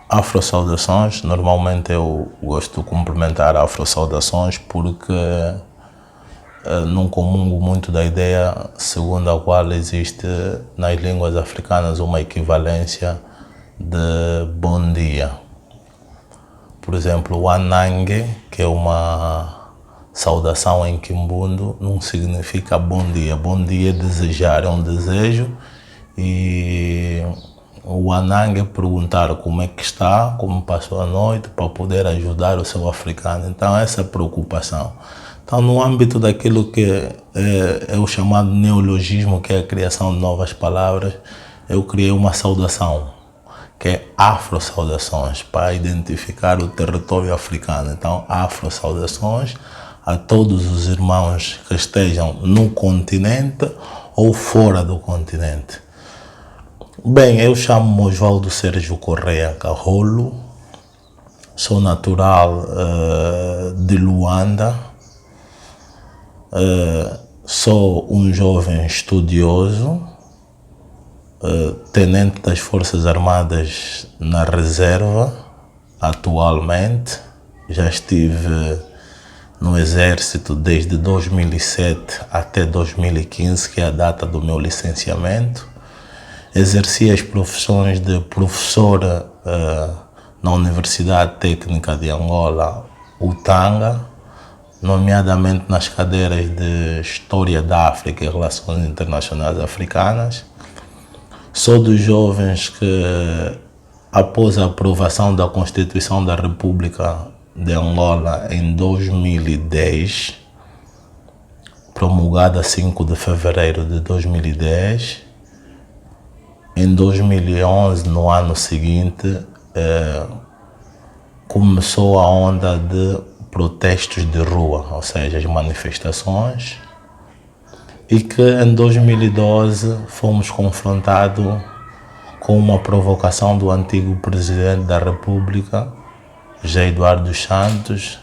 Afro-saudações, normalmente eu gosto de cumprimentar afro-saudações porque não comungo muito da ideia segundo a qual existe nas línguas africanas uma equivalência de bom dia. Por exemplo, o anangue, que é uma saudação em Kimbundo, não significa bom dia. Bom dia é desejar, é um desejo. E o anangue é perguntar como é que está, como passou a noite, para poder ajudar o seu africano. Então, essa é a preocupação. Então, no âmbito daquilo que é o chamado neologismo, que é a criação de novas palavras, eu criei uma saudação, que é afro-saudações, para identificar o território africano. Então, afro-saudações a todos os irmãos que estejam no continente ou fora do continente. Bem, eu chamo-me Osvaldo Sérgio Correia Carrolo, sou natural de Luanda, sou um jovem estudioso, tenente das Forças Armadas na reserva atualmente. Já estive no Exército desde 2007 até 2015, que é a data do meu licenciamento. Exerci as profissões de professora na Universidade Técnica de Angola, UTANGA, nomeadamente nas cadeiras de História da África e Relações Internacionais Africanas. Sou dos jovens que, após a aprovação da Constituição da República de Angola em 2010, promulgada 5 de fevereiro de 2010, em 2011, no ano seguinte, começou a onda de protestos de rua, ou seja, as manifestações, e que em 2012 fomos confrontados com uma provocação do antigo presidente da República, José Eduardo dos Santos,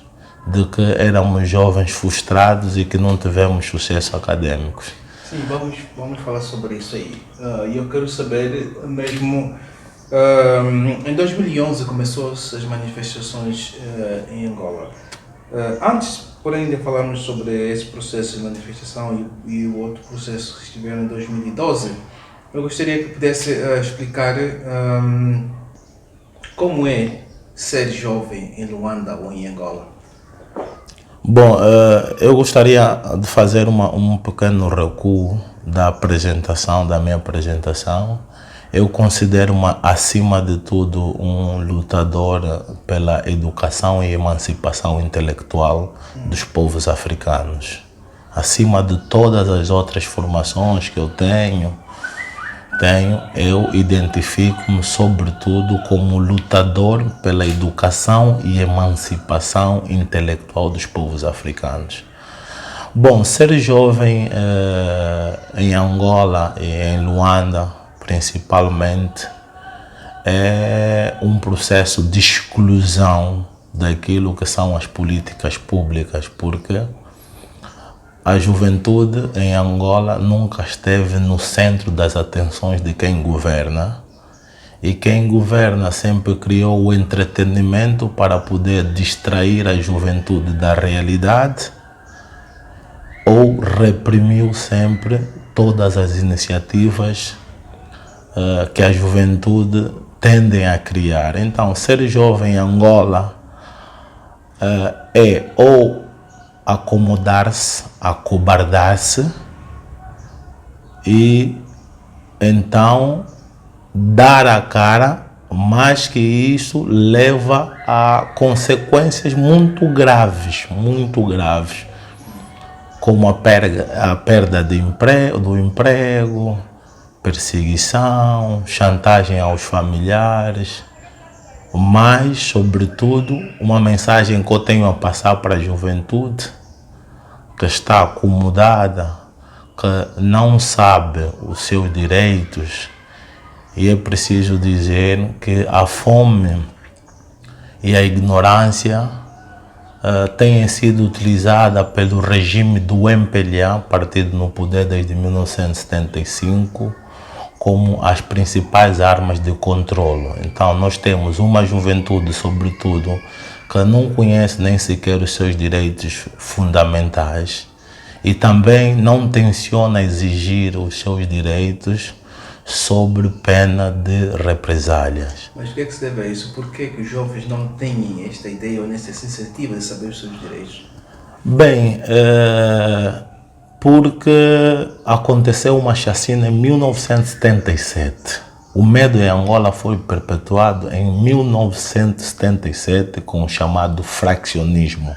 de que éramos jovens frustrados e que não tivemos sucesso acadêmicos. Sim, vamos falar sobre isso aí. Eu quero saber mesmo, em 2011 começou-se as manifestações em Angola. Antes, porém, de falarmos sobre esse processo de manifestação e o outro processo que estiveram em 2012, eu gostaria que pudesse explicar como é ser jovem em Luanda ou em Angola. Bom, eu gostaria de fazer um pequeno recuo da minha apresentação. Eu considero-me, acima de tudo, um lutador pela educação e emancipação intelectual dos povos africanos. Acima de todas as outras formações que eu eu identifico-me sobretudo como lutador pela educação e emancipação intelectual dos povos africanos. Bom, ser jovem em Angola e em Luanda, principalmente, é um processo de exclusão daquilo que são as políticas públicas, porque a juventude em Angola nunca esteve no centro das atenções de quem governa, e quem governa sempre criou o entretenimento para poder distrair a juventude da realidade, ou reprimiu sempre todas as iniciativas que a juventude tendem a criar. Então, ser jovem em Angola é ou acomodar-se, acobardar-se e então dar a cara, mas que isso leva a consequências muito graves, como a perda do emprego, perseguição, chantagem aos familiares, mas, sobretudo, uma mensagem que eu tenho a passar para a juventude que está acomodada, que não sabe os seus direitos, e é preciso dizer que a fome e a ignorância têm sido utilizadas pelo regime do MPLA, partido no poder desde 1975, como as principais armas de controlo. Então nós temos uma juventude, sobretudo, que não conhece nem sequer os seus direitos fundamentais e também não tenciona exigir os seus direitos sob pena de represálias. Mas o que é que se deve a isso? Por que os jovens não têm esta ideia ou esta iniciativa de saber os seus direitos? Bem, porque aconteceu uma chacina em 1977. O medo em Angola foi perpetuado em 1977 com o chamado fraccionismo,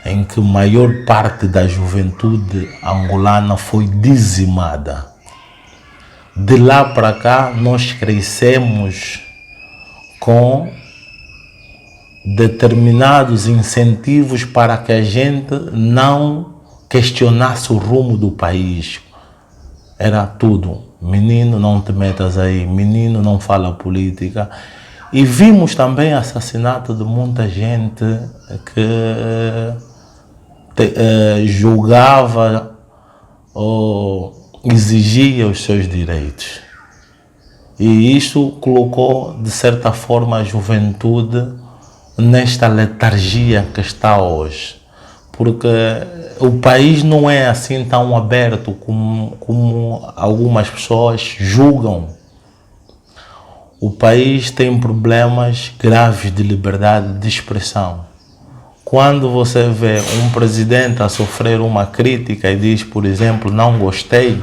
em que a maior parte da juventude angolana foi dizimada. De lá para cá, nós crescemos com determinados incentivos para que a gente não questionasse o rumo do país. Era tudo. Menino, não te metas aí. Menino, não fala política. E vimos também assassinato de muita gente que julgava ou exigia os seus direitos. E isso colocou, de certa forma, a juventude nesta letargia que está hoje. Porque o país não é assim tão aberto como algumas pessoas julgam. O país tem problemas graves de liberdade de expressão. Quando você vê um presidente a sofrer uma crítica e diz, por exemplo, não gostei,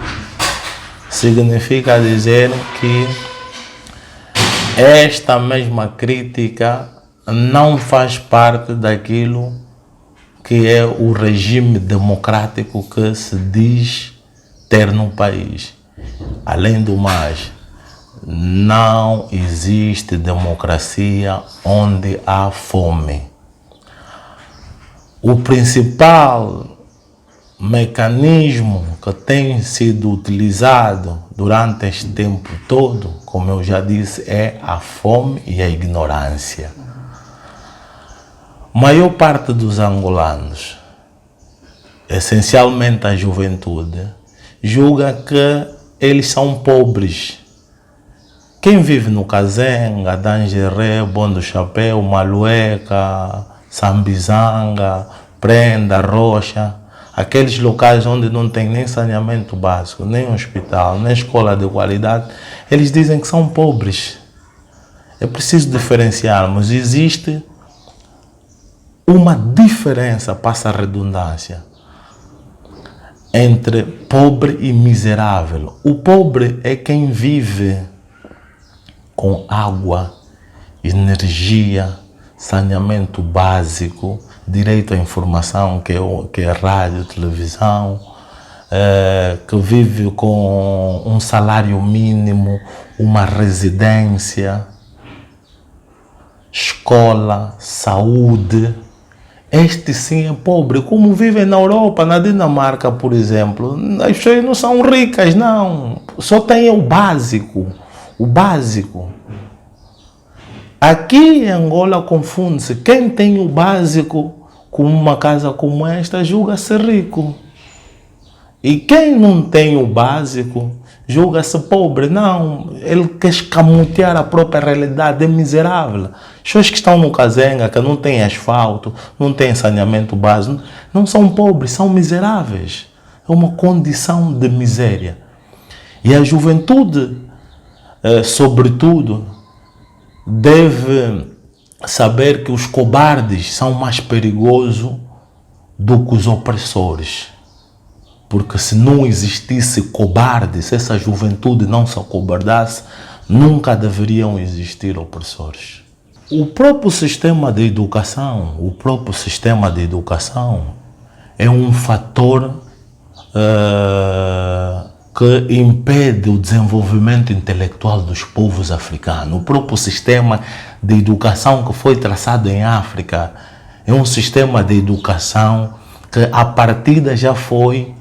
significa dizer que esta mesma crítica não faz parte daquilo que é o regime democrático que se diz ter no país. Além do mais, não existe democracia onde há fome. O principal mecanismo que tem sido utilizado durante este tempo todo, como eu já disse, é a fome e a ignorância. A maior parte dos angolanos, essencialmente a juventude, julga que eles são pobres. Quem vive no Kazenga, Dangeré, Bom do Chapéu, Malueca, Sambizanga, Prenda, Rocha, aqueles locais onde não tem nem saneamento básico, nem hospital, nem escola de qualidade, eles dizem que são pobres. É preciso diferenciarmos. Existe uma diferença, passa a redundância, entre pobre e miserável. O pobre é quem vive com água, energia, saneamento básico, direito à informação, que é rádio, televisão, que vive com um salário mínimo, uma residência, escola, saúde. Este sim é pobre, como vivem na Europa, na Dinamarca, por exemplo. As pessoas não são ricas, não. Só têm o básico. O básico. Aqui em Angola confunde-se. Quem tem o básico com uma casa como esta julga-se rico. E quem não tem o básico julga-se pobre. Não, ele quer escamotear a própria realidade, é miserável. As pessoas que estão no Kazenga, que não têm asfalto, não têm saneamento básico, não são pobres, são miseráveis. É uma condição de miséria. E a juventude, sobretudo, deve saber que os cobardes são mais perigosos do que os opressores. Porque se não existisse cobardes, se essa juventude não se acobardasse, nunca deveriam existir opressores. O próprio sistema de educação, é um fator que impede o desenvolvimento intelectual dos povos africanos. O próprio sistema de educação que foi traçado em África é um sistema de educação que a partida já foi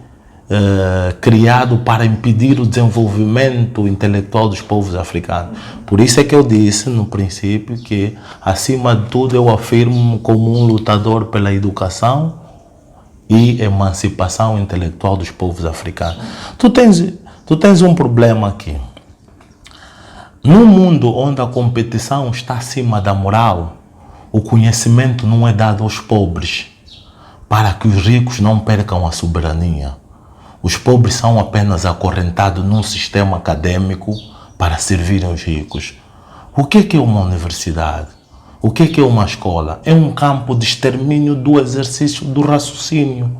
criado para impedir o desenvolvimento intelectual dos povos africanos. Por isso é que eu disse no princípio que, acima de tudo, eu afirmo como um lutador pela educação e emancipação intelectual dos povos africanos. Tu tens um problema aqui. Num mundo onde a competição está acima da moral, o conhecimento não é dado aos pobres, para que os ricos não percam a soberania. Os pobres são apenas acorrentados num sistema acadêmico para servirem os ricos. O que é uma universidade? O que é uma escola? É um campo de extermínio do exercício do raciocínio.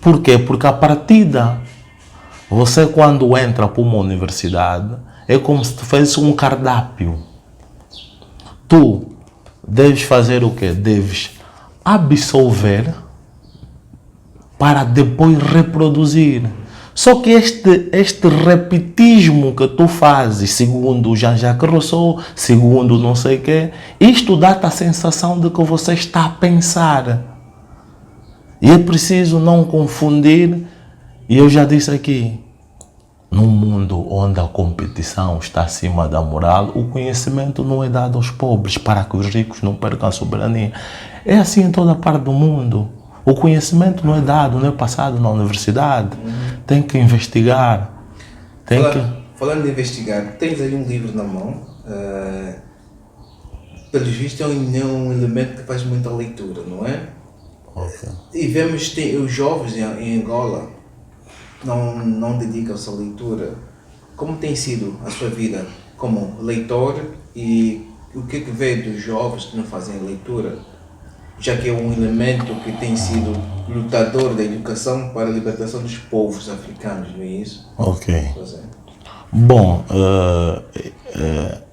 Por quê? Porque a partida, você quando entra para uma universidade, é como se tu fizesse um cardápio. Tu deves fazer o quê? Deves absorver para depois reproduzir. Só que este repetismo que tu fazes, segundo Jean-Jacques Rousseau, segundo não sei o quê, isto dá-te a sensação de que você está a pensar. E é preciso não confundir, e eu já disse aqui, num mundo onde a competição está acima da moral, o conhecimento não é dado aos pobres para que os ricos não percam a soberania. É assim em toda parte do mundo. O conhecimento não é dado, não é passado na universidade. Tem que investigar. Falando de investigar, tens aí um livro na mão. Pelos vistos é um elemento que faz muita leitura, não é? Okay. E vemos que os jovens em Angola não dedicam-se à leitura. Como tem sido a sua vida como leitor e o que vê dos jovens que não fazem leitura? Já que é um elemento que tem sido lutador da educação para a libertação dos povos africanos, não é isso? Ok. Bom,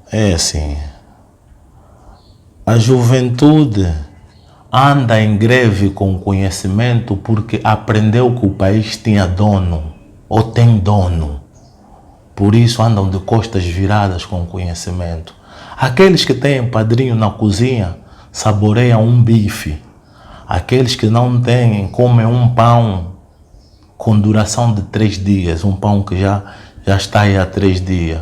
é assim, a juventude anda em greve com conhecimento porque aprendeu que o país tinha dono, ou tem dono. Por isso andam de costas viradas com conhecimento. Aqueles que têm padrinho na cozinha saboreiam um bife. Aqueles que não têm comem um pão com duração de 3 dias, um pão que já está aí há 3 dias.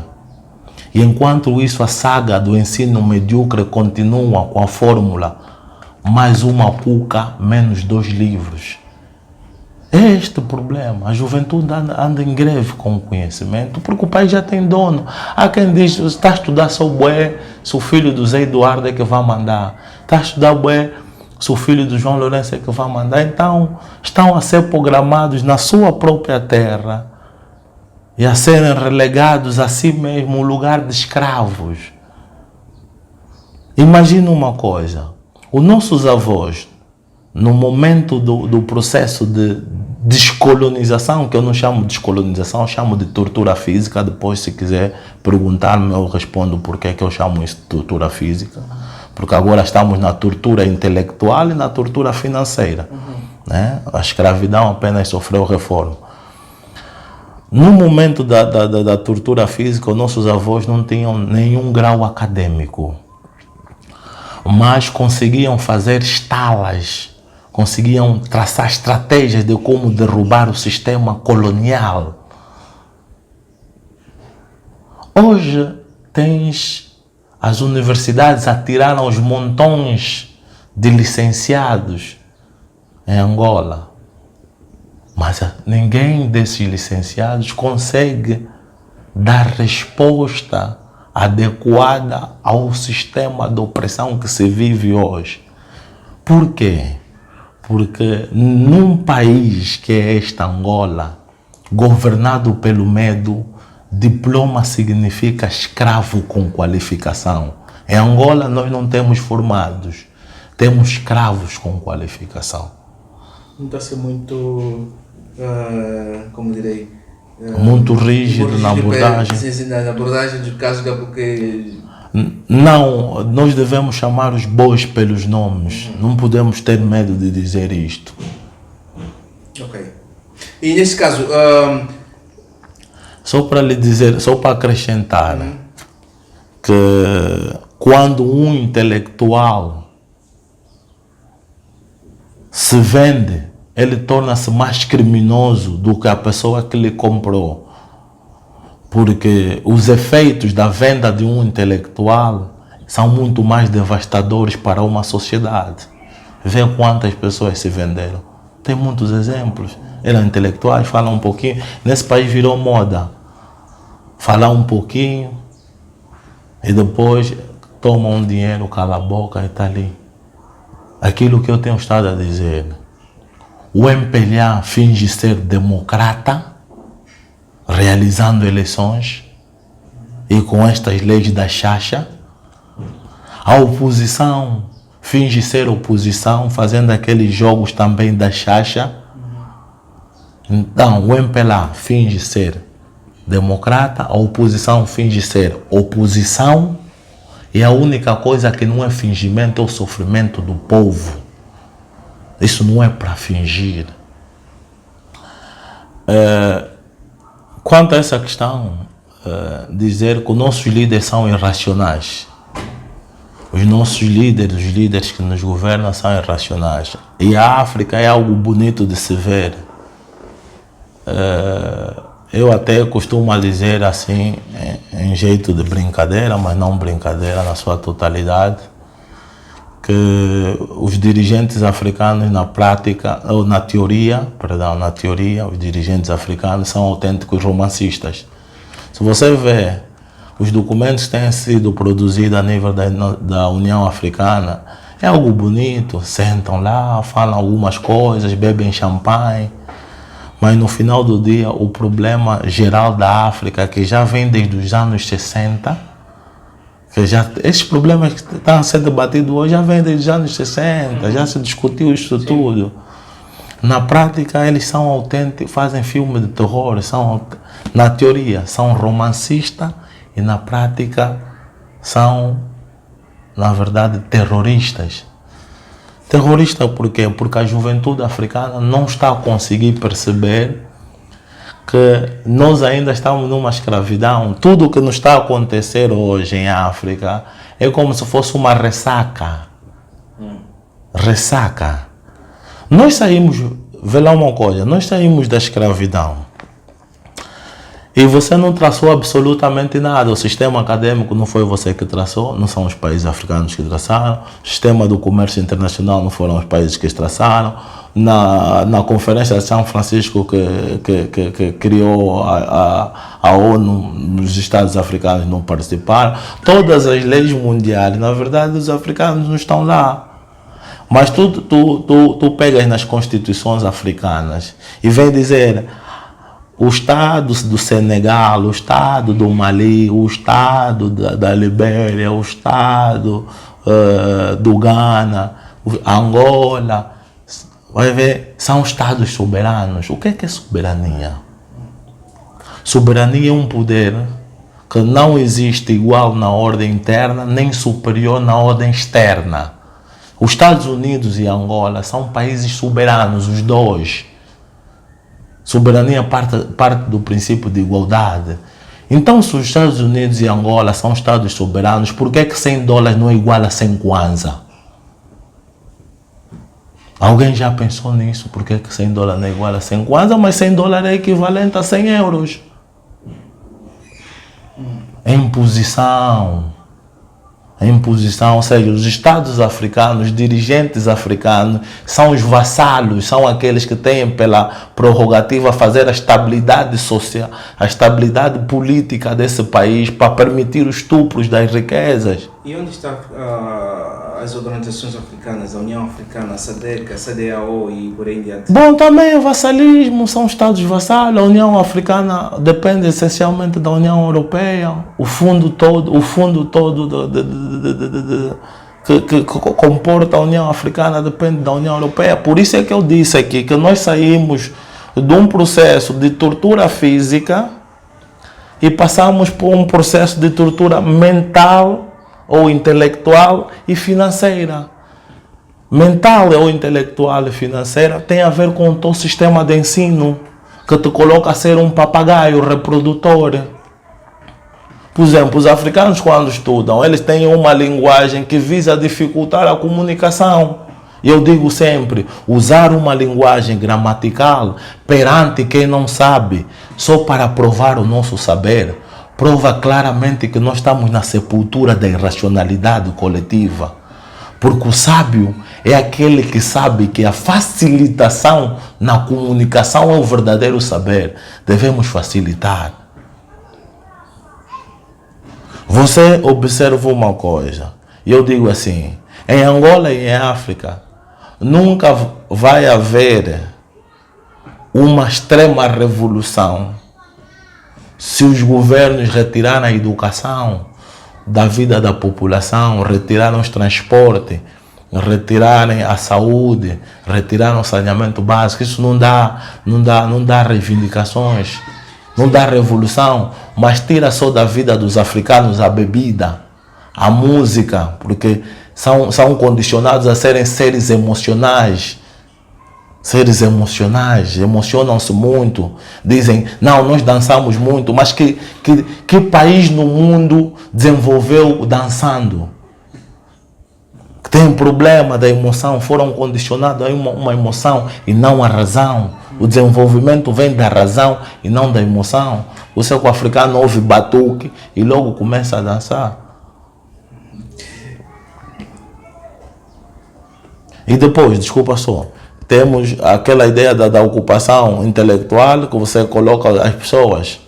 E enquanto isso, a saga do ensino medíocre continua com a fórmula mais uma cuca, menos 2 livros. É este o problema. A juventude anda em greve com o conhecimento porque o país já tem dono. Há quem diz, está a estudar só o bué, se o filho do Zé Eduardo é que vai mandar. Está a estudar o bué, se o filho do João Lourenço é que vai mandar. Então, estão a ser programados na sua própria terra e a serem relegados a si mesmo, um lugar de escravos. Imagina uma coisa. Os nossos avós, no momento do processo de descolonização, que eu não chamo de descolonização, eu chamo de tortura física. Depois, se quiser perguntar-me, eu respondo porque é que eu chamo isso de tortura física. Porque agora estamos na tortura intelectual e na tortura financeira. Né? A escravidão apenas sofreu reforma. No momento da tortura física, os nossos avós não tinham nenhum grau acadêmico, mas conseguiam fazer estalas, conseguiam traçar estratégias de como derrubar o sistema colonial. Hoje tens as universidades a tirar aos montões de licenciados em Angola, mas ninguém desses licenciados consegue dar resposta adequada ao sistema de opressão que se vive hoje. Por quê? Porque num país que é esta Angola, governado pelo medo, diploma significa escravo com qualificação. Em Angola nós não temos formados, temos escravos com qualificação. Não está a ser muito, como direi, muito rígido na abordagem. Sim, na abordagem dos casos, porque... Não, nós devemos chamar os bois pelos nomes. Não podemos ter medo de dizer isto. Ok. E nesse caso... Só para lhe dizer, só para acrescentar, que quando um intelectual se vende, ele torna-se mais criminoso do que a pessoa que lhe comprou. Porque os efeitos da venda de um intelectual são muito mais devastadores para uma sociedade. Vê quantas pessoas se venderam. Tem muitos exemplos. Eram intelectuais, falam um pouquinho. Nesse país virou moda falar um pouquinho E depois toma um dinheiro, cala a boca e está ali. Aquilo que eu tenho estado a dizer. O MPLA finge ser democrata, realizando eleições, e com estas leis da Xaxa. A oposição finge ser oposição, fazendo aqueles jogos também da Xaxa. Então, o MPLA finge ser democrata, a oposição finge ser oposição, e a única coisa que não é fingimento é o sofrimento do povo. Isso não é para fingir. Quanto a essa questão, dizer que os nossos líderes são irracionais. Os nossos líderes, os líderes que nos governam são irracionais. E a África é algo bonito de se ver. Eu até costumo dizer assim, em jeito de brincadeira, mas não brincadeira na sua totalidade, que os dirigentes africanos na prática, ou na teoria, os dirigentes africanos são autênticos romancistas. Se você vê os documentos que têm sido produzidos a nível da União Africana, é algo bonito, sentam lá, falam algumas coisas, bebem champanhe, mas no final do dia o problema geral da África, que já vem desde os anos 60, esses problemas que estão a ser debatidos hoje já vêm desde os anos 60, já se discutiu isso tudo. Na prática eles são autênticos, fazem filme de terror, na teoria são romancistas e na prática são, na verdade, terroristas. Terrorista por quê? Porque a juventude africana não está a conseguir perceber que nós ainda estamos numa escravidão. Tudo o que nos está a acontecer hoje em África é como se fosse uma ressaca. Ressaca. Nós saímos, vê lá uma coisa, nós saímos da escravidão. E você não traçou absolutamente nada. O sistema acadêmico não foi você que traçou, não são os países africanos que traçaram. O sistema do comércio internacional não foram os países que traçaram. Na Conferência de São Francisco que criou a ONU, os Estados africanos não participaram. Todas as leis mundiais, na verdade, os africanos não estão lá. Mas tu pegas nas constituições africanas e vem dizer... O Estado do Senegal, o Estado do Mali, o Estado da Libéria, o Estado do Ghana, Angola, vai ver, são Estados soberanos. O que é soberania? Soberania é um poder que não existe igual na ordem interna, nem superior na ordem externa. Os Estados Unidos e Angola são países soberanos, os dois. Soberania parte do princípio de igualdade. Então, se os Estados Unidos e Angola são estados soberanos, por que $100 não é igual a 100 kwanza? Alguém já pensou nisso? Por que $100 não é igual a 100 kwanza? Mas $100 é equivalente a 100 euros. É imposição. A imposição, ou seja, os Estados africanos, os dirigentes africanos, são os vassalos, são aqueles que têm pela prerrogativa fazer a estabilidade social, a estabilidade política desse país para permitir os estupros das riquezas. E onde estão as organizações africanas, a União Africana, a SADC, a CEDEAO e por aí em diante? Bom, também é vassalismo, são Estados vassalos. A União Africana depende essencialmente da União Europeia. O fundo todo que comporta a União Africana depende da União Europeia. Por isso é que eu disse aqui que nós saímos de um processo de tortura física e passamos por um processo de tortura mental ou intelectual e financeira. Mental ou intelectual e financeira tem a ver com o teu sistema de ensino, que te coloca a ser um papagaio reprodutor. Por exemplo, os africanos quando estudam, eles têm uma linguagem que visa dificultar a comunicação. E eu digo sempre, usar uma linguagem gramatical perante quem não sabe, só para provar o nosso saber, prova claramente que nós estamos na sepultura da irracionalidade coletiva. Porque o sábio é aquele que sabe que a facilitação na comunicação é o verdadeiro saber. Devemos facilitar. Você observa uma coisa, e eu digo assim, em Angola e em África, nunca vai haver uma extrema revolução se os governos retirarem a educação da vida da população, retirarem os transportes, retirarem a saúde, retirarem o saneamento básico. Isso não dá reivindicações, não dá revolução, mas tira só da vida dos africanos a bebida, a música, porque são condicionados a serem seres emocionais. Seres emocionais, emocionam-se muito, dizem, não, nós dançamos muito, mas que país no mundo desenvolveu dançando? Que tem problema da emoção, foram condicionados a uma emoção e não a razão. O desenvolvimento vem da razão e não da emoção. Você que o africano ouve batuque e logo começa a dançar. E depois, desculpa só, temos aquela ideia da ocupação intelectual, que você coloca as pessoas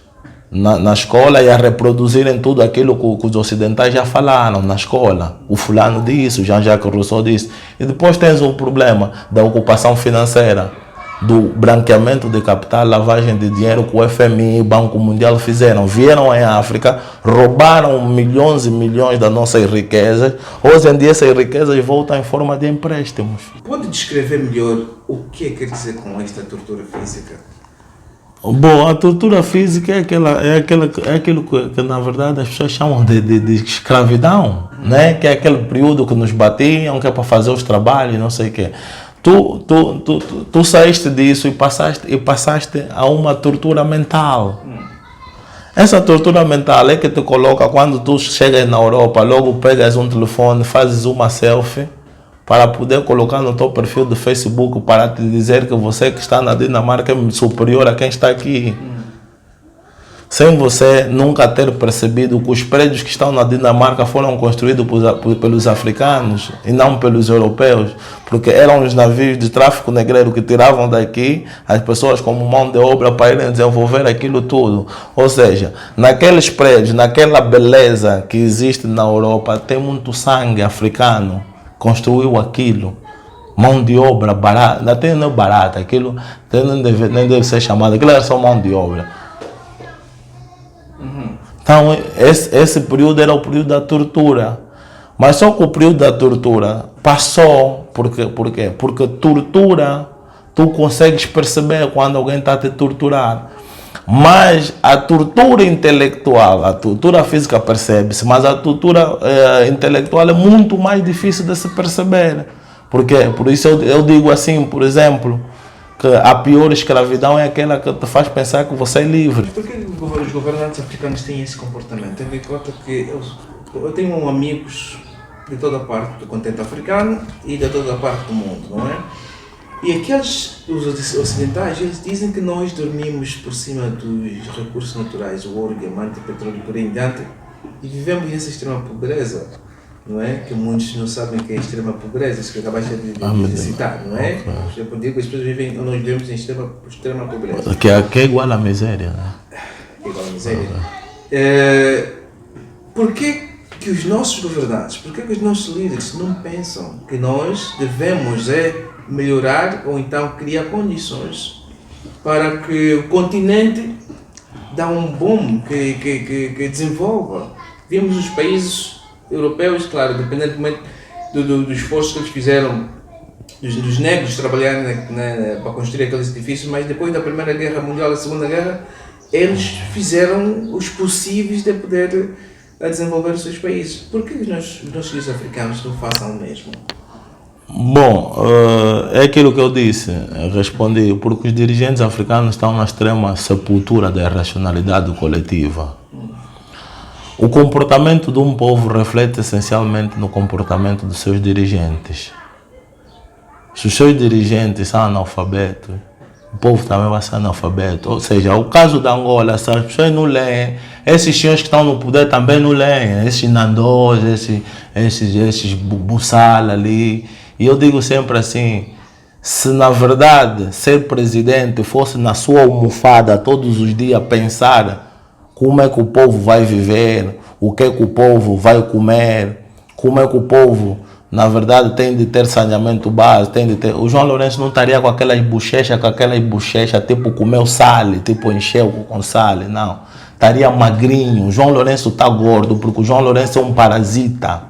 na escola e a reproduzirem tudo aquilo que os ocidentais já falaram na escola. O fulano disse, o Jean-Jacques Rousseau disse. E depois tens o problema da ocupação financeira, do branqueamento de capital, lavagem de dinheiro que o FMI e o Banco Mundial fizeram. Vieram em África, roubaram milhões e milhões das nossas riquezas. Hoje em dia essas riquezas voltam em forma de empréstimos. Pode descrever melhor o que quer dizer com esta tortura física? Bom, a tortura física é aquilo que na verdade as pessoas chamam de escravidão, né? Que é aquele período que nos batiam, que é para fazer os trabalhos, não sei o quê. Tu saíste disso e passaste a uma tortura mental. Essa tortura mental é que te coloca, quando tu chegas na Europa, logo pegas um telefone, fazes uma selfie para poder colocar no teu perfil do Facebook para te dizer que você que está na Dinamarca é superior a quem está aqui. Sem você nunca ter percebido que os prédios que estão na Dinamarca foram construídos pelos africanos e não pelos europeus, porque eram os navios de tráfico negreiro que tiravam daqui as pessoas como mão de obra para irem desenvolver aquilo tudo. Ou seja, naqueles prédios, naquela beleza que existe na Europa, tem muito sangue africano, construiu aquilo. Mão de obra barata, até não é barata, aquilo nem deve ser chamado, aquilo era só mão de obra. Então, esse período era o período da tortura. Mas só que o período da tortura passou. Por quê? Porque tortura, tu consegues perceber quando alguém está a te torturar. Mas a tortura intelectual, a tortura física percebe-se, mas a tortura intelectual é muito mais difícil de se perceber. Por quê? Por isso eu digo assim, por exemplo, que a pior escravidão é aquela que te faz pensar que você é livre. Por que os governantes africanos têm esse comportamento? Tendo em conta que eu tenho amigos de toda a parte do continente africano e de toda a parte do mundo, não é? E os ocidentais, eles dizem que nós dormimos por cima dos recursos naturais, o ouro, diamante, petróleo, por aí em diante, e vivemos nessa extrema pobreza, não é? Que muitos não sabem que é extrema pobreza, isso que acabaste de citar, não é? Eu digo que as pessoas nós vivemos em extrema pobreza. Que é igual à miséria, né? Igual à miséria. Por que os nossos governantes, por que os nossos líderes não pensam que nós devemos melhorar ou então criar condições para que o continente dê um boom, que desenvolva? Vimos os países europeus, claro, independentemente do esforço que eles fizeram, dos negros trabalharem para construir aqueles edifícios, mas depois da Primeira Guerra Mundial e da Segunda Guerra, eles fizeram os possíveis de poder desenvolver os seus países. Por que os nossos líderes africanos não façam o mesmo? Bom, é aquilo que eu disse, respondi, porque os dirigentes africanos estão na extrema sepultura da irracionalidade coletiva. O comportamento de um povo reflete essencialmente no comportamento dos seus dirigentes. Se os seus dirigentes são analfabetos, o povo também vai ser analfabeto. Ou seja, o caso da Angola, se as pessoas não leem, esses senhores que estão no poder também não leem, esses Nandós, esses Bussala ali. E eu digo sempre assim, se na verdade ser presidente fosse na sua almofada todos os dias pensar como é que o povo vai viver, o que é que o povo vai comer, como é que o povo, na verdade, tem de ter saneamento básico, tem de ter... O João Lourenço não estaria com aquelas bochechas, tipo comeu sal, tipo encheu com sal, não. Estaria magrinho. O João Lourenço está gordo, porque o João Lourenço é um parasita.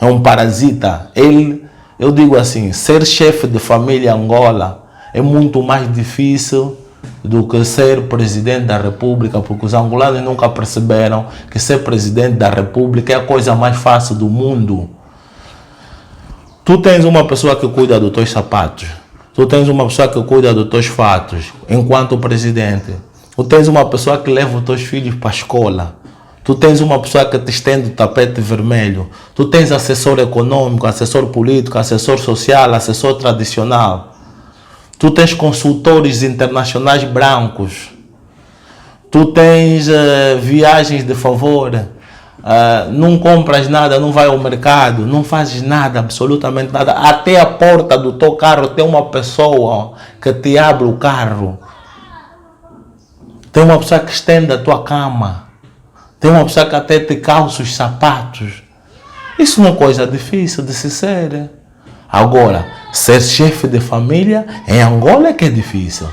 É um parasita. Eu digo assim, ser chefe de família Angola é muito mais difícil do que ser presidente da República, porque os angolanos nunca perceberam que ser presidente da República é a coisa mais fácil do mundo. Tu tens uma pessoa que cuida dos teus sapatos, tu tens uma pessoa que cuida dos teus fatos, enquanto presidente. Tu tens uma pessoa que leva os teus filhos para a escola. Tu tens uma pessoa que te estende o tapete vermelho. Tu tens assessor econômico, assessor político, assessor social, assessor tradicional. Tu tens consultores internacionais brancos. Tu tens viagens de favor. Não compras nada, não vai ao mercado, não fazes nada, absolutamente nada. Até a porta do teu carro tem uma pessoa que te abre o carro. Tem uma pessoa que estende a tua cama. Tem uma pessoa que até te calça os sapatos. Isso não é coisa difícil de se ser. Agora, ser chefe de família em Angola é que é difícil.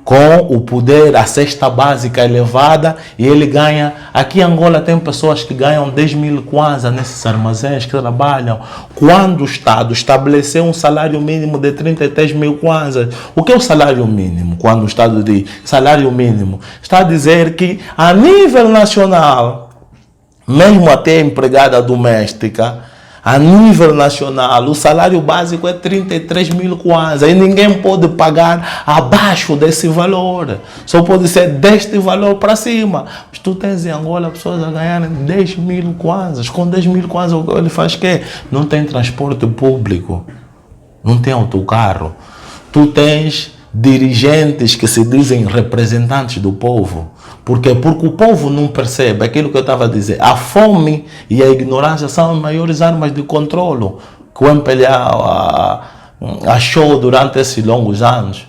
Com o poder, a cesta básica elevada, e ele ganha... Aqui em Angola tem pessoas que ganham 10 mil kwanza nesses armazéns que trabalham. Quando o Estado estabeleceu um salário mínimo de 33 mil kwanzas, o que é o salário mínimo? Quando o Estado diz salário mínimo, está a dizer que a nível nacional, mesmo até a empregada doméstica, a nível nacional, o salário básico é 33 mil kwanza e ninguém pode pagar abaixo desse valor. Só pode ser deste valor para cima. Mas tu tens em Angola pessoas a ganharem 10 mil kwanzas. Com 10 mil kwanzas ele faz o quê? Não tem transporte público, não tem autocarro. Tu tens dirigentes que se dizem representantes do povo. Por quê? Porque o povo não percebe aquilo que eu estava a dizer. A fome e a ignorância são as maiores armas de controle que o MPLA achou durante esses longos anos.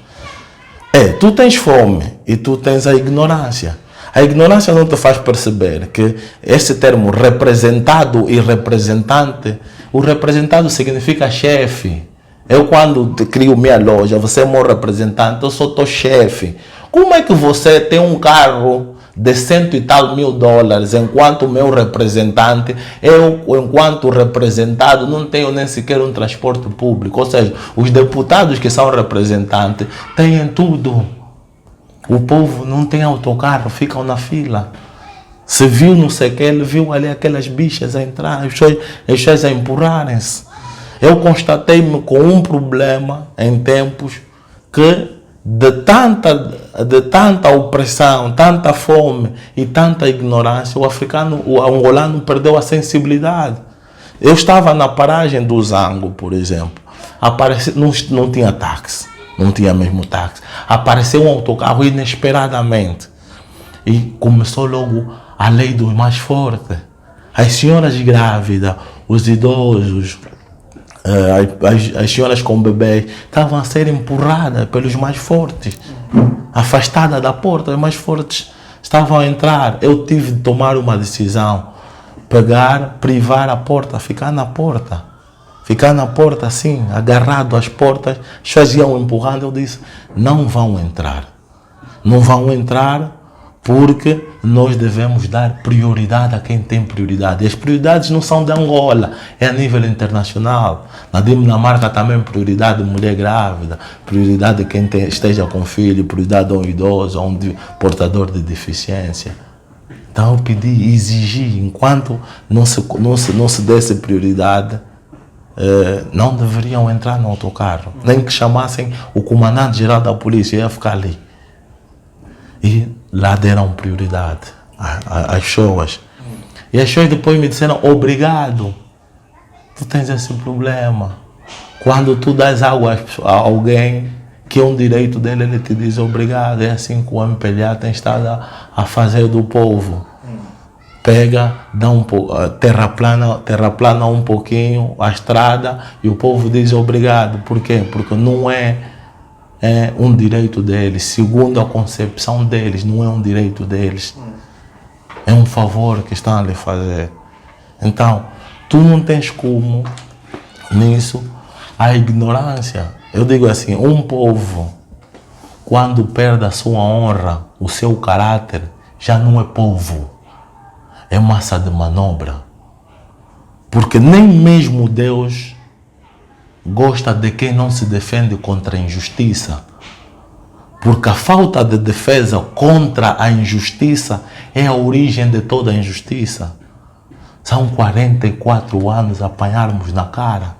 Tu tens fome e tu tens a ignorância. A ignorância não te faz perceber que esse termo representado e representante, o representado significa chefe. Eu quando crio minha loja, você é meu representante, eu sou teu chefe. Como é que você tem um carro de 100 e tal mil dólares, enquanto o meu representante, eu, enquanto representado, não tenho nem sequer um transporte público? Ou seja, os deputados que são representantes têm tudo. O povo não tem autocarro, ficam na fila. Se viu não sei o que, ele viu ali aquelas bichas a entrar, as pessoas a empurrarem-se. Eu constatei-me com um problema em tempos que de tanta opressão, tanta fome e tanta ignorância, o angolano perdeu a sensibilidade. Eu estava na paragem do Zango, por exemplo, não tinha táxi, não tinha mesmo táxi. Apareceu um autocarro inesperadamente e começou logo a lei do mais forte. As senhoras grávidas, os idosos, as senhoras com bebês estavam a ser empurradas pelos mais fortes, afastadas da porta. Os mais fortes estavam a entrar. Eu tive de tomar uma decisão, privar a porta, ficar na porta assim, agarrado às portas. As pessoas iam empurrando. Eu disse, não vão entrar porque nós devemos dar prioridade a quem tem prioridade. E as prioridades não são de Angola, é a nível internacional. Na Dinamarca também prioridade de mulher grávida, prioridade de quem esteja com filho, prioridade a um idoso, a um portador de deficiência. Então eu pedi, exigi, enquanto não se desse prioridade, não deveriam entrar no autocarro. Nem que chamassem o comandante-geral da polícia, ia ficar ali. E lá deram prioridade às pessoas. E as pessoas depois me disseram, obrigado. Tu tens esse problema. Quando tu dás algo a alguém que é um direito dele, ele te diz obrigado. É assim que o MPLA tem estado a fazer do povo. Pega, dá terraplana um pouquinho a estrada e o povo diz obrigado. Por quê? Porque não é um direito deles, segundo a concepção deles, não é um direito deles. É um favor que estão a lhe fazer. Então, tu não tens como, nisso, a ignorância. Eu digo assim, um povo, quando perde a sua honra, o seu caráter, já não é povo. É massa de manobra. Porque nem mesmo Deus gosta de quem não se defende contra a injustiça. Porque a falta de defesa contra a injustiça é a origem de toda a injustiça. São 44 anos a apanharmos na cara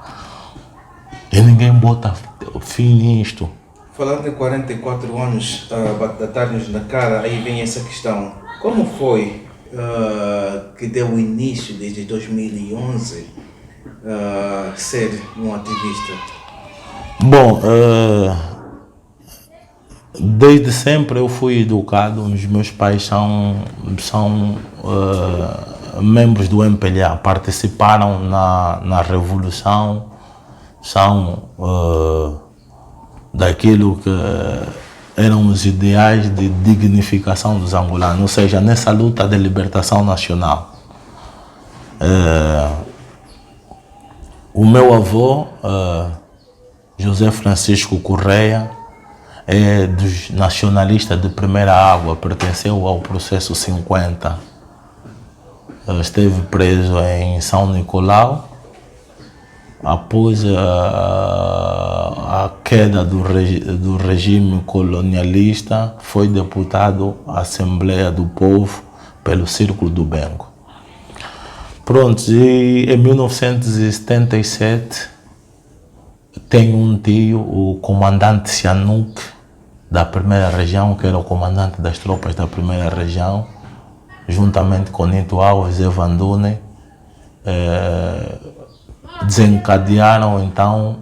e ninguém bota fim nisto. Falando de 44 anos a batalhar-nos na cara, aí vem essa questão. Como foi que deu o início, desde 2011, ser um ativista? Bom, desde sempre eu fui educado, os meus pais são membros do MPLA, participaram na Revolução, são daquilo que eram os ideais de dignificação dos angolanos, ou seja, nessa luta de libertação nacional. O meu avô, José Francisco Correia, é dos nacionalistas de primeira água, pertenceu ao processo 50. Esteve preso em São Nicolau. Após a queda do regime colonialista, foi deputado à Assembleia do Povo pelo Círculo do Bengo. Pronto, e em 1977 tem um tio, o comandante Sihanouk, da primeira região, que era o comandante das tropas da primeira região, juntamente com Nito Alves e Evandune, desencadearam então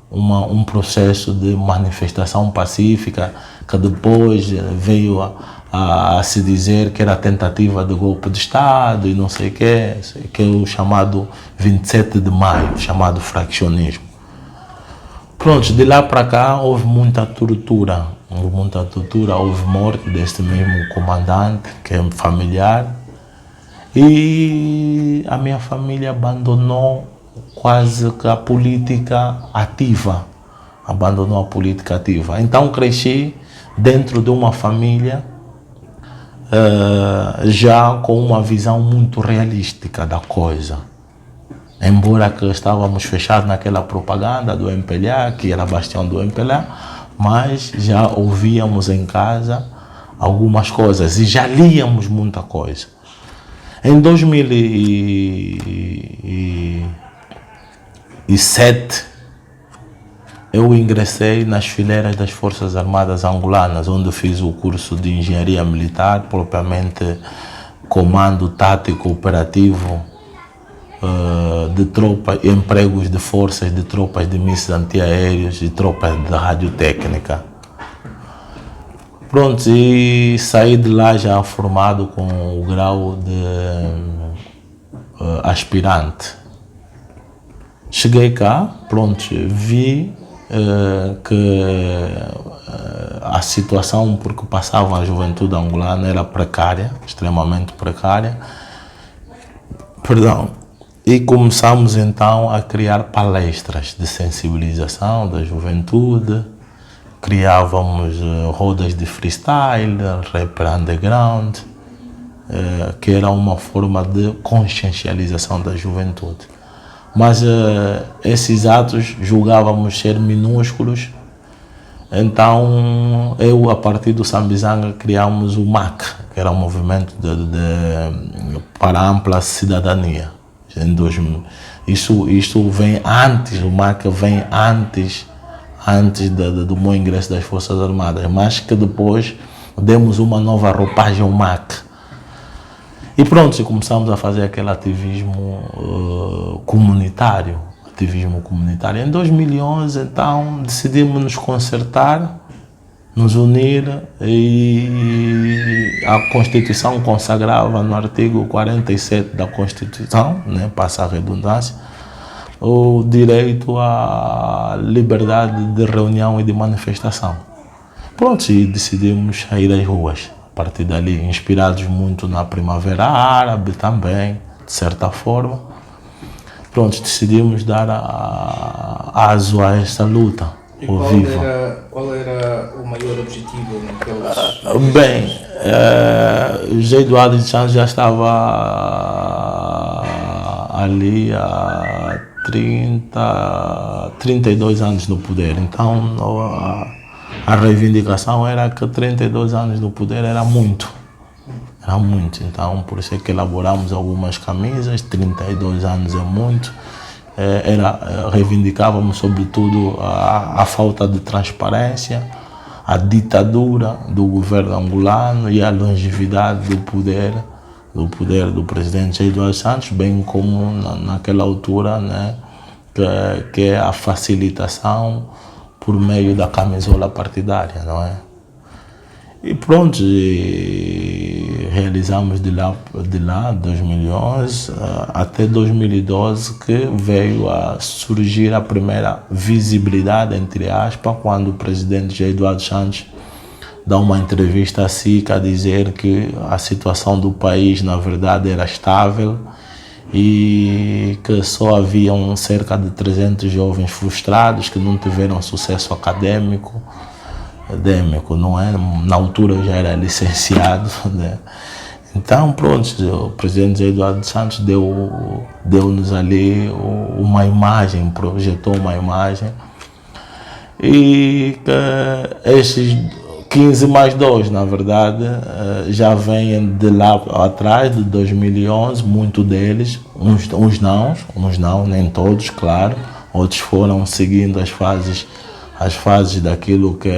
um processo de manifestação pacífica, que depois veio a se dizer que era tentativa de golpe de Estado e não sei o que é o chamado 27 de maio, chamado fraccionismo. Pronto, de lá para cá houve muita tortura, houve morte deste mesmo comandante, que é familiar, e a minha família abandonou quase que a política ativa, Então cresci dentro de uma família já com uma visão muito realística da coisa. Embora que estávamos fechados naquela propaganda do MPLA, que era bastião do MPLA, mas já ouvíamos em casa algumas coisas e já líamos muita coisa. Em 2007, eu ingressei nas fileiras das Forças Armadas Angolanas, onde fiz o curso de Engenharia Militar, propriamente Comando Tático Operativo de tropas, empregos de forças de tropas de mísseis antiaéreos e tropas de radiotécnica. Pronto, e saí de lá já formado com o grau de aspirante. Cheguei cá, pronto, vi que a situação por que passava a juventude angolana era precária, extremamente precária. E começamos então a criar palestras de sensibilização da juventude, criávamos rodas de freestyle, rap underground, que era uma forma de consciencialização da juventude. Mas esses atos julgávamos ser minúsculos, então eu, a partir do Sambizanga, criamos o MAC, que era um movimento para a ampla cidadania. Isso vem antes, o MAC vem antes do meu ingresso das Forças Armadas, mas que depois demos uma nova roupagem ao MAC. E pronto, começamos a fazer aquele ativismo comunitário. Em 2011, então, decidimos nos concertar, nos unir, e a Constituição consagrava no artigo 47 da Constituição, né, passa a redundância, o direito à liberdade de reunião e de manifestação. Pronto, e decidimos sair às ruas. partir dali, inspirados muito na Primavera Árabe também, de certa forma. Pronto, decidimos dar aso a esta luta. E qual era o maior objetivo naqueles... Bem, José Eduardo dos Santos já estava ali há 32 anos no poder, então a reivindicação era que 32 anos no poder era muito, então por isso é que elaboramos algumas camisas. 32 anos é muito. Reivindicávamos sobretudo a falta de transparência, a ditadura do governo angolano e a longevidade do poder do presidente José Eduardo Santos, bem como naquela altura, né, que é a facilitação por meio da camisola partidária, não é? E pronto, realizamos de lá 2011 até 2012, que veio a surgir a primeira visibilidade, entre aspas, quando o presidente José Eduardo Santos dá uma entrevista à SIC a dizer que a situação do país, na verdade, era estável e que só haviam cerca de 300 jovens frustrados que não tiveram sucesso acadêmico, não é? Na altura eu já era licenciado, né? Então, pronto, o presidente Eduardo Santos deu-nos ali uma imagem, projetou uma imagem, e esses 15 mais 2, na verdade, já vêm de lá atrás, de 2011, muito deles, uns não, nem todos, claro, outros foram seguindo as fases daquilo que